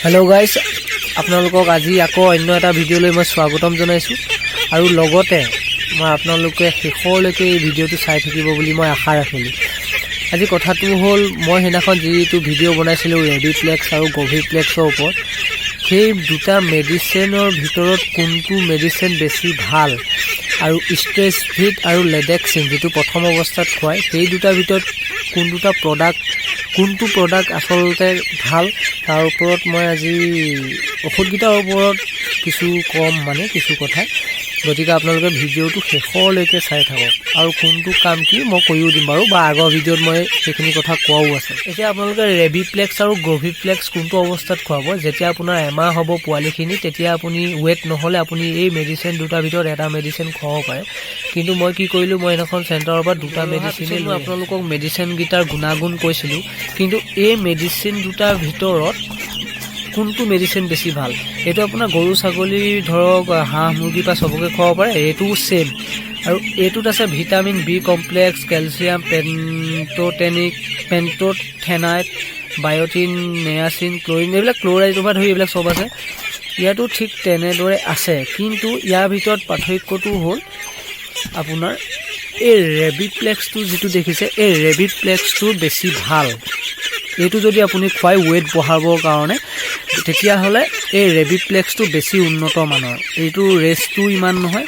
Hello guys আপোনালোকক আজি আকৌ অন্য এটা ভিডিঅ'লৈ মই স্বাগতম জনাইছো আৰু লগতে মই আপোনালোকে শেষলৈকে এই ভিডিঅ'টো চাই থাকিব বুলি মই আশা ৰাখিলো। আজি কথাটো হ'ল মই হেনাখন যিটো ভিডিঅ' বনাইছিলো ৰেবিপ্লেক্স আৰু গভিপ্লেক্সৰ ওপৰত সেই দুটা মেডিচিনৰ ভিতৰত কোনটো মেডিচিন বেছি ভাল আৰু ষ্ট্ৰেছ ভিট আৰু লেডেক্সিন যেটো প্ৰথম অৱস্থাত খুৱাই সেই দুটাৰ ভিতৰত কোনটো প্ৰডাক্ট আসলতে ভাল তাৰ ওপৰত মই আজি ঔষধগিটাৰ ওপৰত কিছু কথা গতিকে আপোনালোকে ভিডিঅ'টো শেষলৈকে চাই থাকক আৰু কোনটো কাম কি মই কৈও দিম বাৰু বা আগৰ ভিডিঅ'ত মই সেইখিনি কথা কোৱাও আছে। এতিয়া আপোনালোকে ৰেবিপ্লেক্স আৰু গভিপ্লেক্স কোনটো অৱস্থাত খুৱাব যেতিয়া আপোনাৰ এমাহ হ'ব পোৱালিখিনি তেতিয়া আপুনি ওয়েট নহলে আপুনি এই মেডিচিন দুটাৰ ভিতৰত এটা মেডিচিন খুৱাব পাৰে। কিন্তু মই কি কৰিলো মই এখন চেণ্টাৰৰ পৰা দুটা মেডিচিন মই আপোনালোকক মেডিচিন গিটাৰ গুণাগুণ কৈছিলো কিন্তু এই মেডিচিন দুটাৰ ভিতৰত কোনটো মেডিচিন বেছি ভাল এটো আপোনাৰ গৰু ছাগলী ধৰক হাঁহ মুৰ্গী পা সবকে খুৱাব পাৰে এটো সেম আৰু এটোত আছে vitamin B complex calcium pantothenate biotin niacin chlorine এইবিলাক ক্লোৰাইডৰ পৰা ধৰি এইবিলাক সব আছে ইয়াতো ঠিক তেনেদৰে আছে কিন্তু ইয়াৰ ভিতৰত পাৰ্থক্যটো হ'ল আপোনাৰ এই ৰেবিপ্লেক্সটো যেটো দেখিছে এই ৰেবিপ্লেক্সটো বেছি ভাল এটো যদি আপুনি খুৱাই ওয়েট বঢ়াবৰ কাৰণে তেতিয়া হলে এই ৰেবিপ্লেক্সটো বেছি উন্নত মানৰ এটো ৰেষ্টটো ইমান নহয়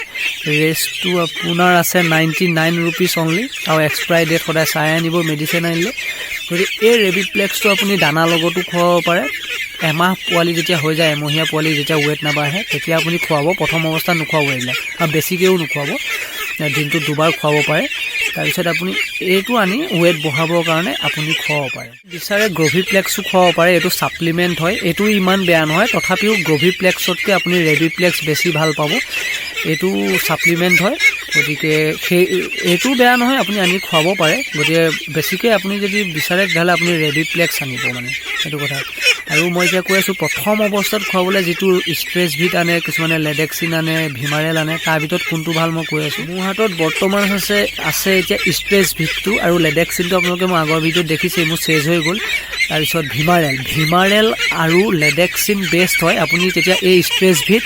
ৰেষ্টটো আপোনাৰ আছে 99 रुपीस অনলি আৰু এক্সপায়াৰ ডেট সদায় চাই আনিব মেডিচিন আনিলে গতিকে এই ৰেবিপ্লেক্সটো আপুনি দানা লগতো খুৱাব পাৰে এমাহ পোৱালি যেতিয়া হৈ যায় এমহীয়া পোৱালি যেতিয়া ওয়েট নাবাঢ়ে তেতিয়া আপুনি খুৱাব প্ৰথম অৱস্থাত নুখুৱাব এইবিলাক আৰু বেছিকেও নুখুৱাব দিনটো দুবাৰ খুৱাব পাৰে তাৰপিছত আপুনি এইটো আনি ওয়েট বঢ়াবৰ কাৰণে আপুনি খুৱাব পাৰে বিচাৰে গভিপ্লেক্সও খুৱাব পাৰে এটো সাপ্লিমেন্ট হয় এটো ইমান বেয়া নহয় তথাপিও গভিপ্লেক্সতকৈ আপুনি ৰেবিপ্লেক্স বেছি ভাল পাব এটো সাপ্লিমেন্ট হয় গতিকে এটো বেয়া নহয় আপুনি আনি খুৱাব পাৰে গতিকে বেছিকৈ আপুনি যদি বিচাৰে তাহলে আপুনি ৰেবিপ্লেক্স আনিব মানে এটো কথা আৰু মই যে কৈ আছো প্ৰথম অৱস্থাত খুৱাবলৈ যেটো ষ্ট্ৰেছ ভিট আনে কিছুমানে লেডেক্সিন আনে ভিমাৰেল আনে তাৰ ভিতৰত কোনটো ভাল মই কৈ আছো মোৰ হাতত বৰ্তমান আছে এতিয়া ষ্ট্ৰেছ ভিটটো আৰু লেডেক্সিনটো আপোনালোকে মই আগৰ ভিডিঅ'ত দেখিছে মোৰ চেজ হৈ গ'ল তাৰপিছত ভিমাৰেল আৰু লেডেক্সিন বেষ্ট হয় আপুনি তেতিয়া এই ষ্ট্ৰেছ ভিট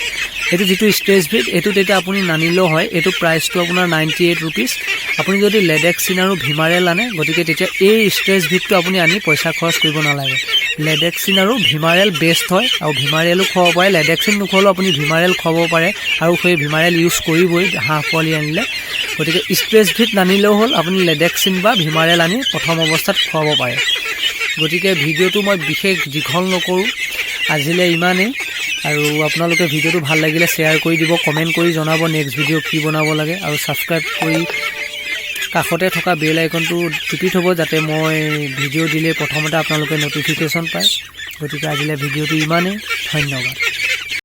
এটো যেটো ষ্ট্ৰেছ ভিট এটো তেতিয়া আপুনি নানিলেও হয় এটো প্ৰাইসটো আপোনাৰ 98 रुपीस আপুনি যদি লেডেক্সিন আৰু ভিমাৰেল আনে গতিকে তেতিয়া এই ষ্ট্ৰেছ ভিটটো আপুনি আনি পইচা খৰচ কৰিব নালাগে লেডেক্সিন আৰু ভিমাৰেল বেষ্ট হয় আৰু ভিমাৰেলো খুৱাব পাৰে লেডেক্সিন নুখুৱালেও আপুনি ভিমাৰেল খুৱাব পাৰে আৰু সেই ভিমাৰেল ইউজ কৰিবই হাঁহ পোৱালি আনিলে গতিকে ষ্ট্ৰেছ ভিট নানিলেও হ'ল আপুনি লেডেক্সিন বা ভিমাৰেল আনি প্ৰথম অৱস্থাত খুৱাব পাৰে গতিকে ভিডিঅ'টো মই বিশেষ দীঘল নকৰো আজিলে ইমানেই আৰু আপোনালোকে ভিডিঅ'টো ভাল লাগিলে শেয়াৰ কৰি দিব কমেন্ট কৰি জনাব নেক্সট ভিডিঅ' কি বনাব লাগে আৰু সাবস্ক্ৰাইব কৰি কাষতে থকা বেল আইকনটো টিপি থব যাতে মই ভিডিঅ' দিলে প্ৰথমতে আপোনালোকে নটিফিকেশন পায় গতিকে আজিলে ভিডিঅ'টো ইমানেই ধন্যবাদ।